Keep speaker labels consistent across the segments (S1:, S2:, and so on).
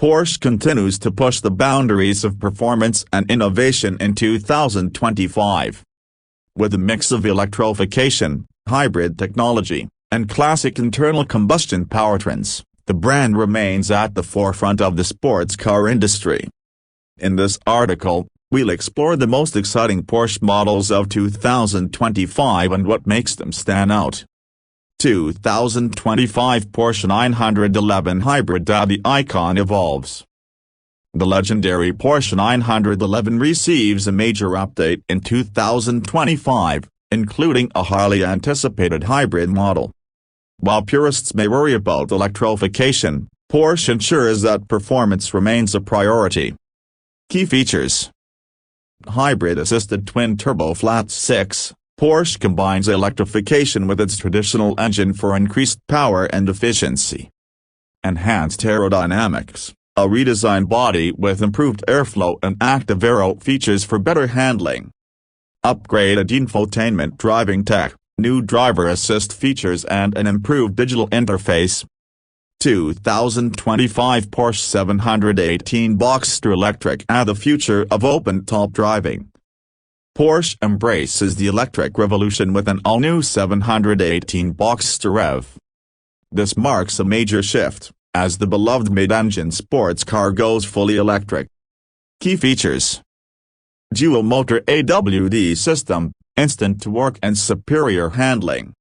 S1: Porsche continues to push the boundaries of performance and innovation in 2025. With a mix of electrification, hybrid technology, and classic internal combustion powertrains, the brand remains at the forefront of the sports car industry. In this article, we'll explore the most exciting Porsche models of 2025 and what makes them stand out. 2025 Porsche 911 Hybrid. The icon evolves. The legendary Porsche 911 receives a major update in 2025, including a highly anticipated hybrid model. While purists may worry about electrification, Porsche ensures that performance remains a priority. Key features: hybrid-assisted twin-turbo flat-six, Porsche combines electrification with its traditional engine for increased power and efficiency. Enhanced aerodynamics, a redesigned body with improved airflow and active aero features for better handling. Upgraded infotainment driving tech, new driver assist features and an improved digital interface. 2025 Porsche 718 Boxster Electric. The future of open-top driving. Porsche embraces the electric revolution with an all-new 718 Boxster EV. This marks a major shift, as the beloved mid-engine sports car goes fully electric. Key features: dual-motor AWD system, instant torque and superior handling.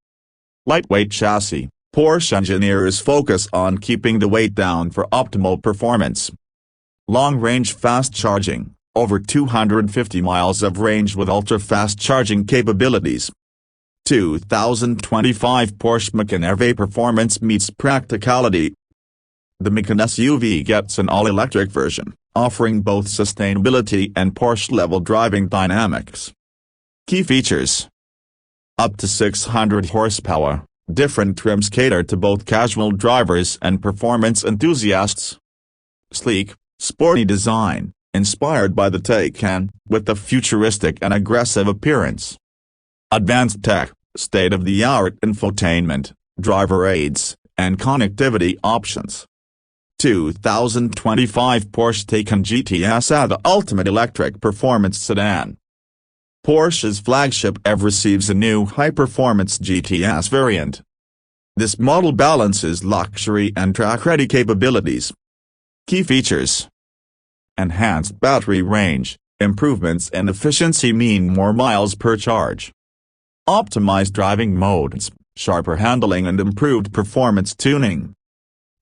S1: Lightweight chassis, Porsche engineers focus on keeping the weight down for optimal performance. Long-range fast charging, over 250 miles of range with ultra-fast charging capabilities. 2025 Porsche Macan EV performance meets practicality. The Macan SUV gets an all-electric version, offering both sustainability and Porsche-level driving dynamics. Key features: up to 600 horsepower, different trims cater to both casual drivers and performance enthusiasts. Sleek, sporty design, inspired by the Taycan, with a futuristic and aggressive appearance. Advanced tech, state-of-the-art infotainment, driver aids, and connectivity options. 2025 Porsche Taycan GTS. The ultimate electric performance sedan. Porsche's flagship EV receives a new high-performance GTS variant. This model balances luxury and track-ready capabilities. Key features: enhanced battery range, improvements in efficiency mean more miles per charge. Optimized driving modes, sharper handling and improved performance tuning.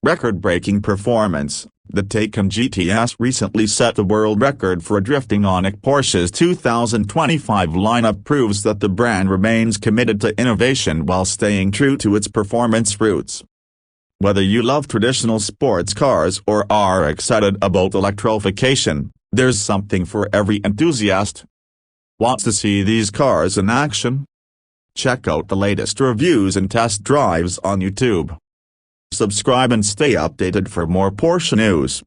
S1: Record-breaking performance, the Taycan GTS recently set the world record for drifting on it. Porsche's 2025 lineup proves that the brand remains committed to innovation while staying true to its performance roots. Whether you love traditional sports cars or are excited about electrification, there's something for every enthusiast. Want to see these cars in action? Check out the latest reviews and test drives on YouTube. Subscribe and stay updated for more Porsche news.